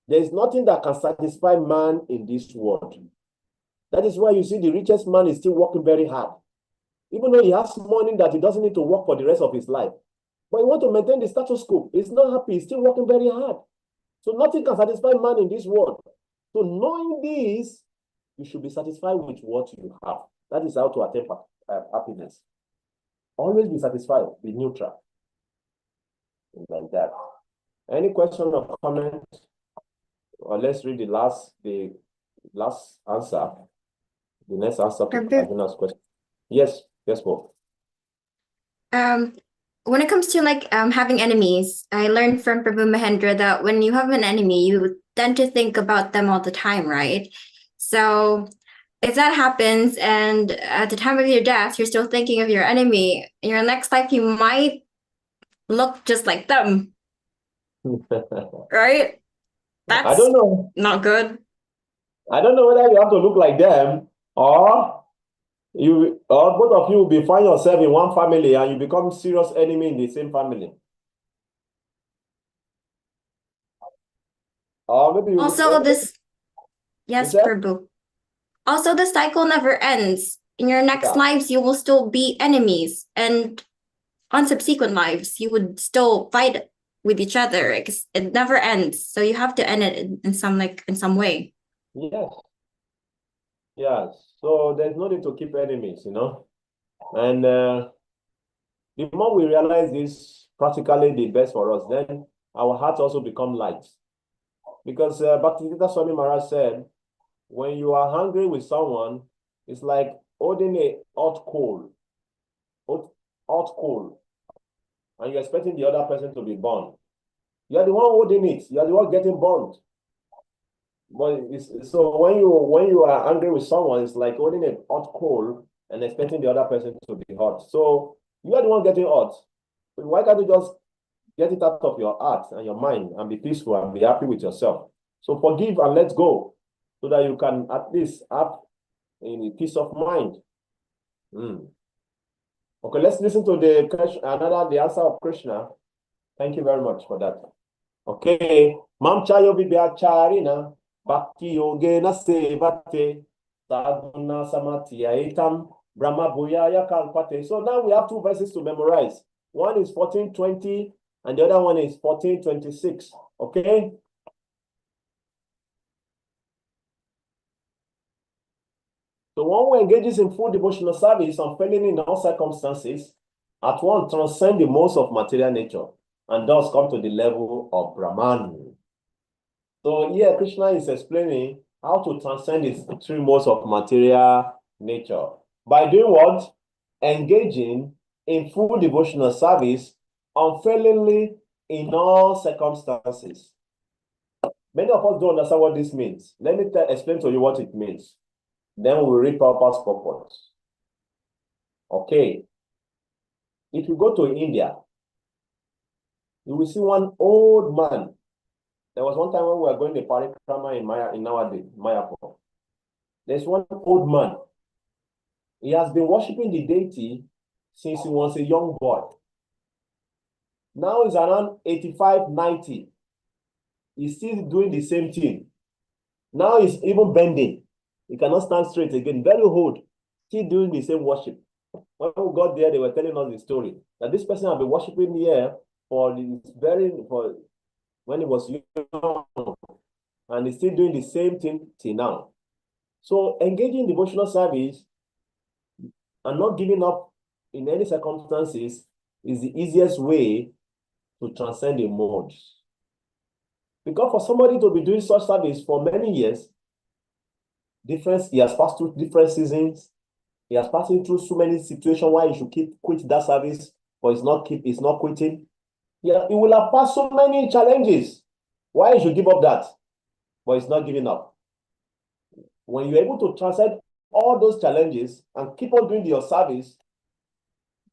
A: There is nothing that can satisfy man in this world. That is why you see the richest man is still working very hard. Even though he has money that he doesn't need to work for the rest of his life. But he wants to maintain the status quo. He's not happy. He's still working very hard. So nothing can satisfy man in this world. So knowing this, you should be satisfied with what you have. That is how to attain happiness. Always be satisfied. Be neutral. Like that. Any question or comment? Or let's read the last answer. The next answer to Arjuna's question. Yes, Paul.
C: when it comes to like having enemies, I learned from Prabhu Mahendra that when you have an enemy, you tend to think about them all the time, right? So if that happens and at the time of your death, you're still thinking of your enemy, in your next life, you might look just like them, right?
A: I
C: That's
A: don't know.
C: not good.
A: I don't know whether you have to look like them or both of you will find yourself in one family and you become serious enemy in the same family. Or maybe you
C: Also, yes,
A: said?
C: Prabhu. Also, the cycle never ends. In your next
A: Yeah.
C: lives, you will still be enemies, and on subsequent lives, you would still fight with each other. It never ends. So you have to end it in some way.
A: Yes. Yes. So there's no need to keep enemies, you know. And the more we realize this practically the best for us, then our hearts also become light. Because Bhakti Swami Maharaj said, when you are hungry with someone, it's like holding a hot coal, and you're expecting the other person to be burned. You are the one holding it. You are the one getting burned. But so when you are angry with someone, it's like holding a hot coal and expecting the other person to be hot. So you are the one getting hot. Why can't you just get it out of your heart and your mind and be peaceful and be happy with yourself? So forgive and let go, so that you can at least have a peace of mind. Okay, let's listen to the answer of Krishna. Thank you very much for that. Okay, Mamchayo Vibhyacharina Bhakti Yogena Sevate Sadhuna Samatiyaitam Brahma Bhuyaya Kalpate. So now we have two verses to memorize. One is 14:20 and the other one is 14:26. Okay? So one who engages in full devotional service and failing in all circumstances, at once transcend the modes of material nature and thus come to the level of Brahman. So here Krishna is explaining how to transcend these three modes of material nature. By doing what? Engaging in full devotional service unfailingly in all circumstances. Many of us don't understand what this means. Let me explain to you what it means. Then we will read Prabhupada's purport. Okay. If you go to India, you will see one old man. There was one time when we were going to Parikrama in Mayapur. There's one old man. He has been worshiping the deity since he was a young boy. Now he's around 85, 90. He's still doing the same thing. Now he's even bending. He cannot stand straight again. Very old. Still doing the same worship. When we got there, they were telling us the story that this person had been worshiping here for when he was young, and he's still doing the same thing till now. So engaging in devotional service and not giving up in any circumstances is the easiest way to transcend the modes. Because for somebody to be doing such service for many years, he has passed through different seasons. He has passed through so many situations why he should quit that service, but he's not quitting. Yeah, he will have passed so many challenges. Why he should give up that? But he's not giving up. When you're able to transcend all those challenges and keep on doing your service,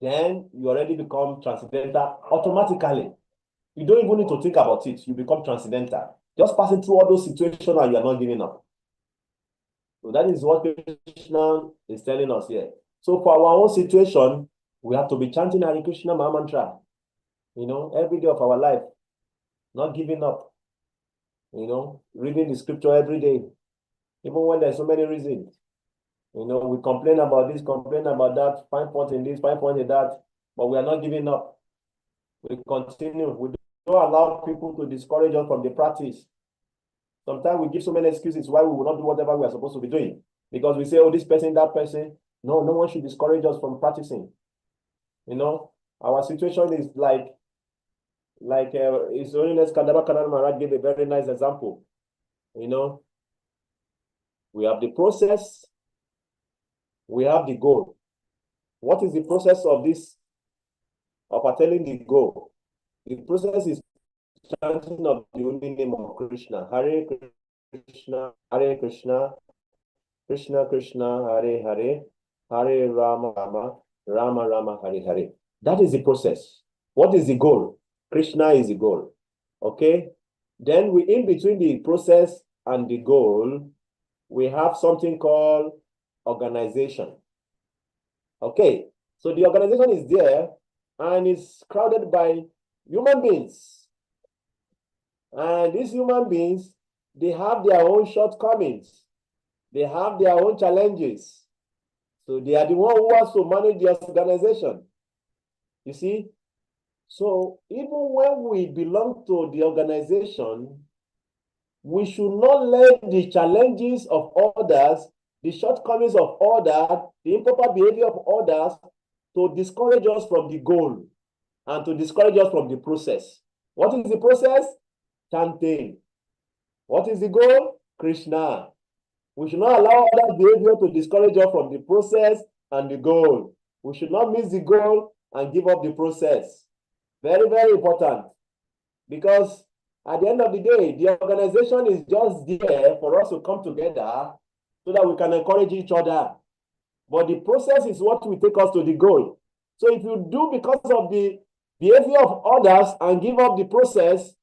A: then you already become transcendental automatically. You don't even need to think about it. You become transcendental. Just passing through all those situations and you are not giving up. So that is what Krishna is telling us here. So for our own situation, we have to be chanting Hare Krishna Maha Mantra, every day of our life, not giving up, reading the scripture every day, even when there's so many reasons. We complain about this, complain about that, find fault in this, find fault in that, but we are not giving up. We continue. We don't allow people to discourage us from the practice. Sometimes we give so many excuses why we will not do whatever we are supposed to be doing. Because we say, oh, this person, that person. No one should discourage us from practicing. Our situation is like His Holiness Kavikarnapura Maharaj gave a very nice example. We have the process, we have the goal. What is the process of this of attaining the goal. The process is chanting of the holy name of Krishna. Hare Krishna, Hare Krishna, Krishna Krishna, Hare Hare, Hare Rama Rama, Rama Rama, Hare Hare. That is the process. What is the goal? Krishna is the goal. Okay? Then we, in between the process and the goal, we have something called organization. Okay, so the organization is there and it's crowded by human beings. And these human beings, they have their own shortcomings. They have their own challenges. So they are the one who has to manage the organization. You see? So even when we belong to the organization, we should not let the challenges of others, the shortcomings of others, the improper behavior of others to discourage us from the goal and to discourage us from the process. What is the process? Chanting. What is the goal? Krishna. We should not allow other behavior to discourage us from the process and the goal. We should not miss the goal and give up the process. Very, very important. Because at the end of the day, the organization is just there for us to come together so that we can encourage each other. But the process is what will take us to the goal. So if you do because of the behavior of others and give up the process,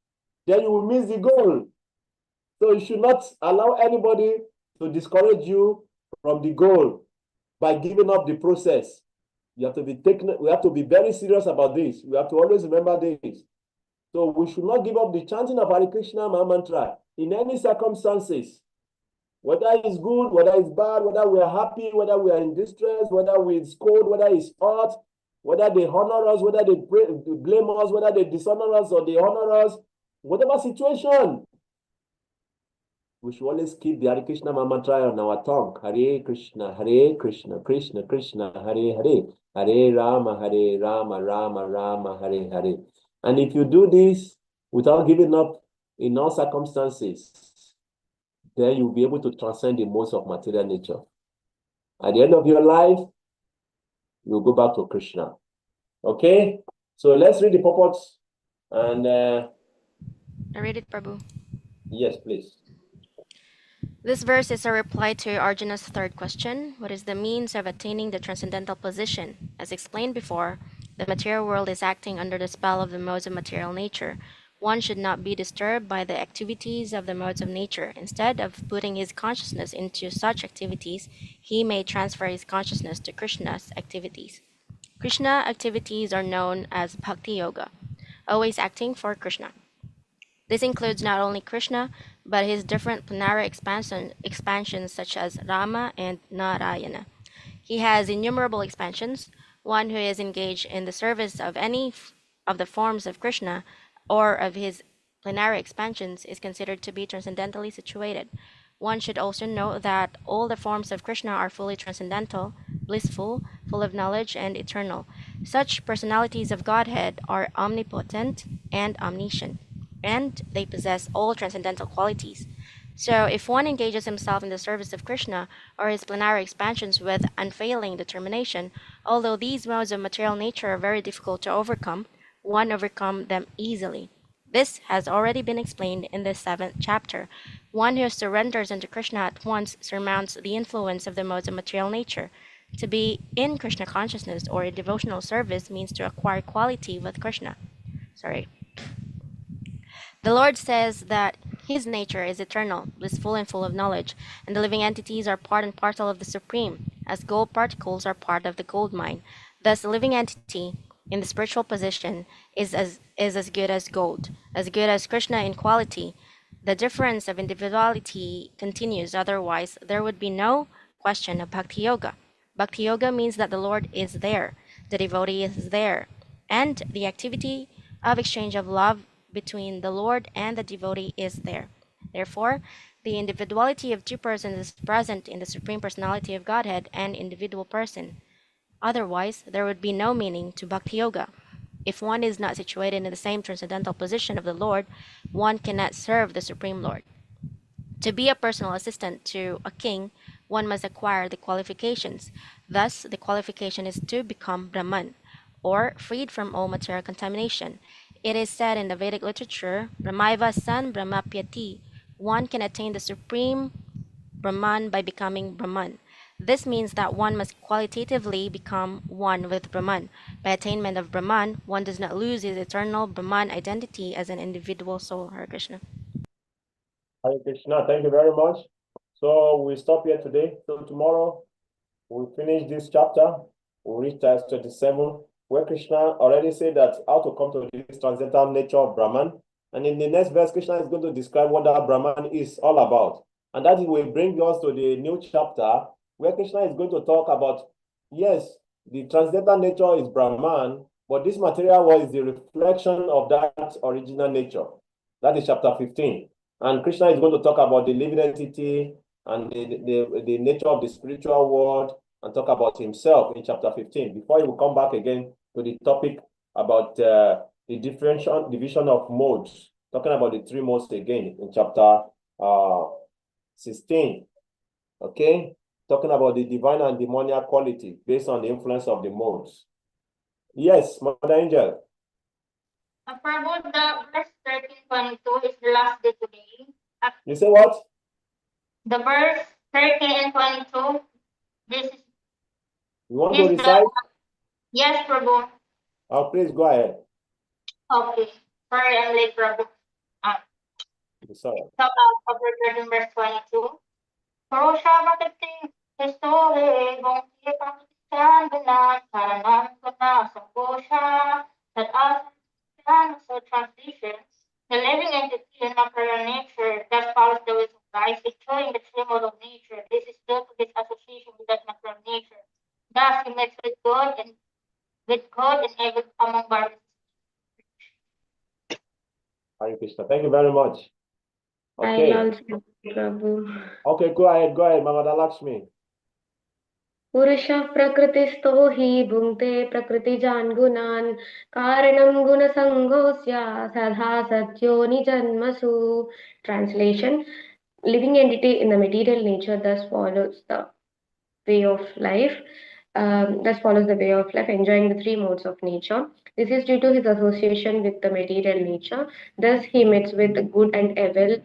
A: then you will miss the goal. So you should not allow anybody to discourage you from the goal by giving up the process. We have to be very serious about this. We have to always remember this. So we should not give up the chanting of Hare Krishna mantra in any circumstances. Whether it's good, whether it's bad, whether we are happy, whether we are in distress, whether it's cold, whether it's hot, whether they honor us, whether they blame us, whether they dishonor us or they honor us, whatever situation, we should always keep the Hare Krishna mantra on our tongue. Hare Krishna, Krishna Krishna, Hare Hare, Hare Rama, Rama Rama, Hare Hare. And if you do this without giving up in all circumstances, then you'll be able to transcend the modes of material nature. At the end of your life, you'll go back to Krishna. Okay? So let's read the purports. And
D: I read it, Prabhu.
A: yes, please.
D: This verse is a reply to Arjuna's third question. What is the means of attaining the transcendental position? As explained before, the material world is acting under the spell of the modes of material nature. One should not be disturbed by the activities of the modes of nature. Instead of putting his consciousness into such activities, he may transfer his consciousness to Krishna's activities. Krishna activities are known as Bhakti Yoga, always acting for Krishna. This includes not only Krishna, but his different plenary expansions such as Rama and Narayana. He has innumerable expansions. One who is engaged in the service of any of the forms of Krishna or of his plenary expansions is considered to be transcendentally situated. One should also note that all the forms of Krishna are fully transcendental, blissful, full of knowledge, and eternal. Such personalities of Godhead are omnipotent and omniscient, and they possess all transcendental qualities. So if one engages himself in the service of Krishna or his plenary expansions with unfailing determination, although these modes of material nature are very difficult to overcome, one overcomes them easily. This has already been explained in the 7th chapter. One who surrenders unto Krishna at once surmounts the influence of the modes of material nature. To be in Krishna consciousness or in devotional service means to acquire quality with Krishna. The Lord says that his nature is eternal, blissful, and full of knowledge, and the living entities are part and parcel of the Supreme, as gold particles are part of the gold mine. Thus, the living entity in the spiritual position is as good as gold, as good as Krishna in quality. The difference of individuality continues, otherwise there would be no question of Bhakti Yoga. Bhakti Yoga means that the Lord is there, the devotee is there, and the activity of exchange of love between the Lord and the devotee is there. Therefore, the individuality of two persons is present in the Supreme Personality of Godhead and individual person. Otherwise, there would be no meaning to Bhakti Yoga. If one is not situated in the same transcendental position of the Lord, one cannot serve the Supreme Lord. To be a personal assistant to a king, one must acquire the qualifications. Thus, the qualification is to become Brahman, or freed from all material contamination. It is said in the Vedic literature, Brahmaiva san Brahmapyati, one can attain the supreme Brahman by becoming Brahman. This means that one must qualitatively become one with Brahman. By attainment of Brahman, one does not lose his eternal Brahman identity as an individual soul. Hare Krishna.
A: Hare Krishna, thank you very much. So we stop here today. So tomorrow we'll finish this chapter. We'll reach chapter 27, where Krishna already said that how to come to this transcendental nature of Brahman. And in the next verse, Krishna is going to describe what that Brahman is all about. And that will bring us to the new chapter, where Krishna is going to talk about, yes, the transcendental nature is Brahman, but this material world is the reflection of that original nature. That is chapter 15. And Krishna is going to talk about the living entity and the nature of the spiritual world, and talk about himself in chapter 15, before he will come back again to the topic about the division of modes, talking about the three modes again in chapter 16. Okay, talking about the divine and demoniac quality based on the influence of the modes. Yes, Mother Angel.
F: Prabhu, the verse 13-22 is the last day today.
A: You say what?
F: The verse 13 and 22. This is.
A: You want to recite?
F: Yes, Prabhu.
A: Oh, please go ahead.
F: Okay. Sorry, I'm late, Prabhu.
A: Sorry.
F: Chapter 13, verse 22. Purusha Bhakti Histore Bhakti Pakistan Karanam Kana Sangosha that also transitions. The living entity in material nature thus follows the ways of life, enjoying the free mode of nature. This is due to his association with that natural nature. Thus, he makes with God and evil among various.
A: Hare Krishna. Thank you very much. Okay.
E: I'll also, Prabhu.
A: Okay, go ahead, Mama Lakshmi.
E: पुरुषः प्रकृतिस्थो हि भुङ्क्ते प्रकृतिजान् गुणान् कारणं गुणसङ्गोऽस्य सदा सत्यो निजन्मसु. Translation: living entity in the material nature thus follows the way of life. Enjoying the three modes of nature. This is due to his association with the material nature. Thus, he meets with the good and evil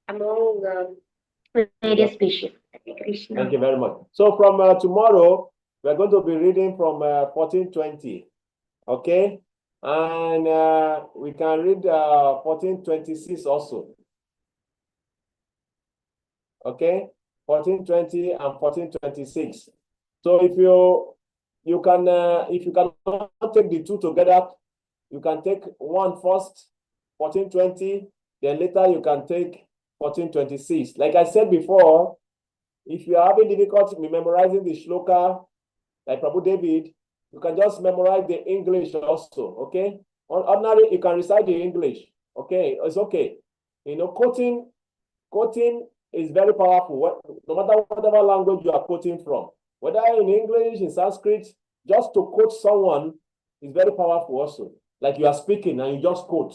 E: among various species. Krishna.
A: Thank you very much. So from tomorrow, we're going to be reading from 1420. Okay? And we can read 1426 also. Okay? 1420 and 1426. So if you cannot take the two together, you can take one first, 1420, then later you can take 1426. Like I said before, if you are having difficulty memorizing the shloka, like Prabhu David, you can just memorize the English also, okay? Ordinarily, you can recite the English, okay? It's okay. You know, quoting is very powerful, no matter whatever language you are quoting from. Whether in English, in Sanskrit, just to quote someone is very powerful also. Like you are speaking and you just quote.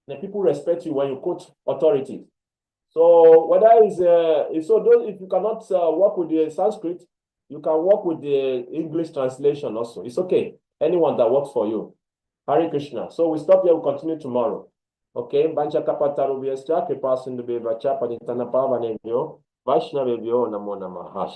A: And people respect you when you quote authority. So whether it's if you cannot work with the Sanskrit, you can work with the English translation also. It's okay. Anyone that works for you. Hare Krishna. So we stop here. We'll continue tomorrow. Okay. Bancha kapataru vyascha kripasindu bevacha paditana pavanebhyo Vaishnavebhyo namo namaha.